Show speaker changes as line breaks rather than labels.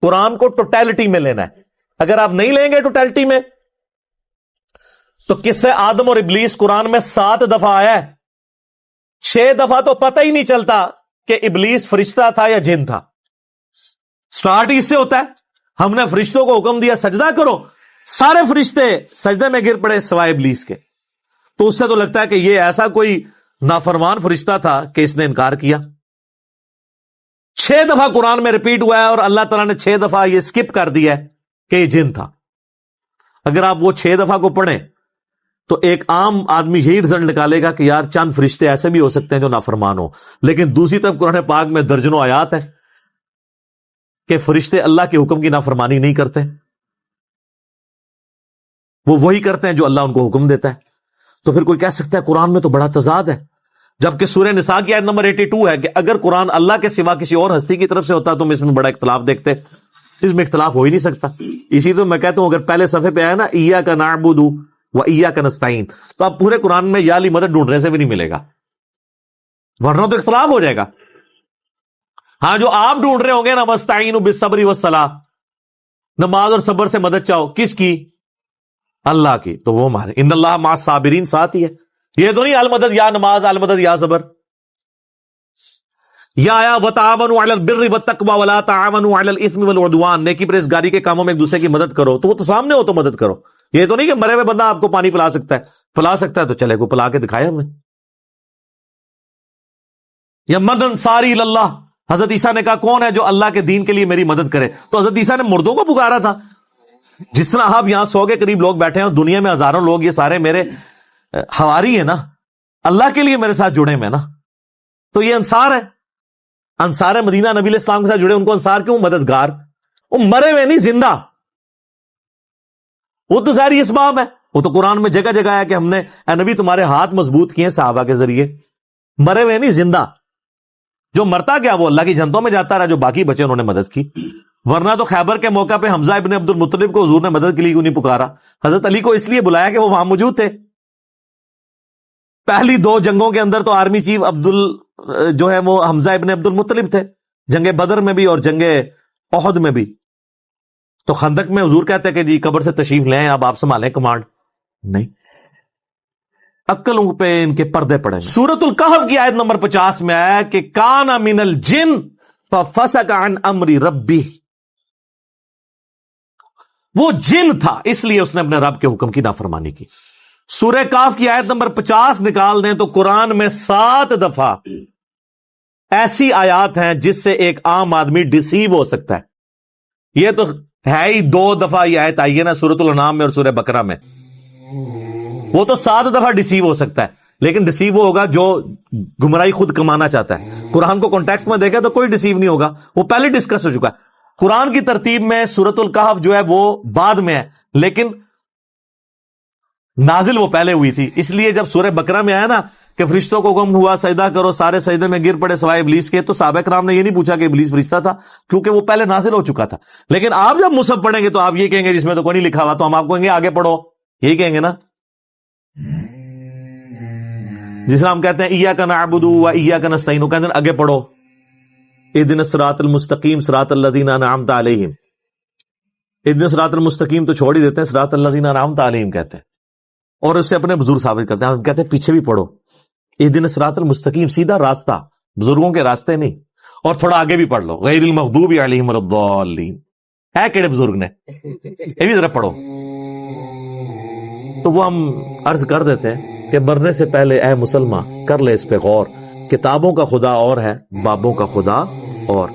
قرآن کو ٹوٹیلٹی میں لینا ہے. اگر آپ نہیں لیں گے ٹوٹیلٹی میں تو قصہ آدم اور ابلیس قرآن میں 7 دفعہ آیا ہے. 6 دفعہ تو پتہ ہی نہیں چلتا کہ ابلیس فرشتہ تھا یا جن تھا. سٹارٹ ہی اس سے ہوتا ہے, ہم نے فرشتوں کو حکم دیا سجدہ کرو, سارے فرشتے سجدے میں گر پڑے سوائے ابلیس کے. تو اس سے تو لگتا ہے کہ یہ ایسا کوئی نافرمان فرشتہ تھا کہ اس نے انکار کیا. 6 دفعہ قرآن میں ریپیٹ ہوا ہے اور اللہ تعالیٰ نے 6 دفعہ یہ سکپ کر دیا ہے کہ یہ جن تھا. اگر آپ وہ 6 دفعہ کو پڑھیں تو ایک عام آدمی یہی رزلٹ نکالے گا کہ یار چند فرشتے ایسے بھی ہو سکتے ہیں جو نافرمان ہو. لیکن دوسری طرف قرآن پاک میں درجنوں آیات ہے کہ فرشتے اللہ کے حکم کی نافرمانی نہیں کرتے, وہ وہی کرتے ہیں جو اللہ ان کو حکم دیتا ہے. تو پھر کوئی کہہ سکتا ہے قرآن میں تو بڑا تضاد ہے, جبکہ سورہ نساء کی آیت نمبر 82 ہے کہ اگر قرآن اللہ کے سوا کسی اور ہستی کی طرف سے ہوتا تو ہم اس میں بڑا اختلاف دیکھتے. اس میں اختلاف ہو ہی نہیں سکتا. اسی تو میں کہتا ہوں اگر پہلے صفحے پہ آیا نا ایاک نعبد و ایاک نستعین, تو آپ پورے قرآن میں یا علی مدد ڈھونڈنے سے بھی نہیں ملے گا, ورنہ تو اختلاف ہو جائے گا. ہاں جو آپ ڈھونڈ رہے ہوں گے نا واستعینوا بالصبر والصلاۃ, نماز اور صبر سے مدد چاہو, کس کی؟ اللہ کی. تو وہ ہمارے ان اللہ مع الصابرین ساتھ ہی ہے. یہ تو نہیں المدد یا نماز المدد یا صبر. یا آیا وتعاونوا علی البر والتقوی ولا تعاونوا علی الاثم والعدوان, نیکی پرہیزگاری کے کاموں میں ایک دوسرے کی مدد کرو. تو وہ تو سامنے ہو تو مدد کرو. یہ تو نہیں کہ مرے ہوئے بندہ آپ کو پانی پلا سکتا ہے تو چلے کو پلا کے دکھائے ہمیں. یا من انصاری اللہ, حضرت عیسیٰ نے کہا کون ہے جو اللہ کے دین کے لیے میری مدد کرے, تو حضرت عیسیٰ نے مردوں کو پکارا تھا. جس طرح آپ یہاں 100 کے قریب لوگ بیٹھے ہیں, دنیا میں ہزاروں لوگ, یہ سارے میرے حواری ہیں نا, اللہ کے لیے میرے ساتھ جڑے ہوئے نا. تو یہ انصار ہے, انصار مدینہ نبی علیہ السلام کے ساتھ جڑے, ان کو انصار کیوں؟ مددگار. وہ مرے ہوئے نہیں, زندہ. وہ تو ظاہری اسباب ہے. وہ تو قرآن میں جگہ جگہ ہے کہ ہم نے اے نبی تمہارے ہاتھ مضبوط کیے صحابہ کے ذریعے. مرے ہوئے نہیں, زندہ. جو مرتا گیا وہ اللہ کی جنتوں میں جاتا رہا, جو باقی بچے انہوں نے مدد کی. ورنہ تو خیبر کے موقع پہ حمزہ ابن عبد المطلب کو حضور نے مدد کے لیے کیوں نہیں پکارا؟ حضرت علی کو اس لیے بلایا کہ وہ وہاں موجود تھے. پہلی 2 جنگوں کے اندر تو آرمی چیف جو ہے وہ حمزہ ابن عبد المطلب تھے, جنگ بدر میں بھی اور جنگ احد میں بھی. تو خندق میں حضور کہتے ہیں کہ جی قبر سے تشریف لیں, اب آپ سنبھالیں کمانڈ. نہیں, عقلوں پہ ان کے پردے پڑے. سورۃ الکہف کی آیت نمبر 50 میں آیا کہ کان من الجن ففسق عن امر ربی, وہ جن تھا اس لیے اس نے اپنے رب کے حکم کی نافرمانی کی. سورہ کہف کی آیت نمبر 50 نکال دیں تو قرآن میں 7 دفعہ ایسی آیات ہیں جس سے ایک عام آدمی ڈسیو ہو سکتا ہے. یہ تو ہے ہی 2 دفعہ یہ آیت آئی ہے نا سورۃ الانعام میں اور سورہ بقرہ میں. وہ تو 7 دفعہ ڈسیو ہو سکتا ہے, لیکن ڈسیو وہ ہوگا جو گمراہی خود کمانا چاہتا ہے. قرآن کو کانٹیکسٹ میں دیکھا تو کوئی ڈسیو نہیں ہوگا, وہ پہلے ڈسکس ہو چکا ہے. قرآن کی ترتیب میں سورۃ الکہف جو ہے وہ بعد میں ہے, لیکن نازل وہ پہلے ہوئی تھی. اس لیے جب سورہ بقرہ میں آیا نا کہ فرشتوں کو حکم ہوا سجدہ کرو, سارے سجدے میں گر پڑے سوائے ابلیس کے, تو صحابہ کرام نے یہ نہیں پوچھا کہ ابلیس فرشتہ تھا, کیونکہ وہ پہلے نازل ہو چکا تھا. لیکن آپ جب مصحف پڑھیں گے تو آپ یہ کہیں گے جس میں تو کوئی نہیں لکھا ہوا, تو ہم آپ کو کہیں گے آگے پڑھو, یہی کہیں گے نا. جس طرح ہم کہتے ہیں ایاک نعبد و ایاک نستعین, وہ کہتے ہیں آگے پڑھو اہدنا الصراط المستقیم صراط الذین انعمت علیہم. اہدنا الصراط المستقیم تو چھوڑ ہی دیتے ہیں, صراط الذین انعمت علیہم کہتے ہیں, اور اس سے اپنے بزرگ ثابت کرتے ہیں. ہم کہتے ہیں پیچھے بھی پڑھو اہدنا الصراط المستقیم, سیدھا راستہ, بزرگوں کے راستے نہیں. اور تھوڑا آگے بھی پڑھ لو غیر المغضوب علیہم ولا الضالین, ہے کیڑے بزرگ نے, یہ بھی ذرا پڑھو. تو وہ ہم عرض کر دیتے ہیں کہ مرنے سے پہلے اے مسلمان کر لے اس پہ غور, کتابوں کا خدا اور ہے, بابوں کا خدا اور.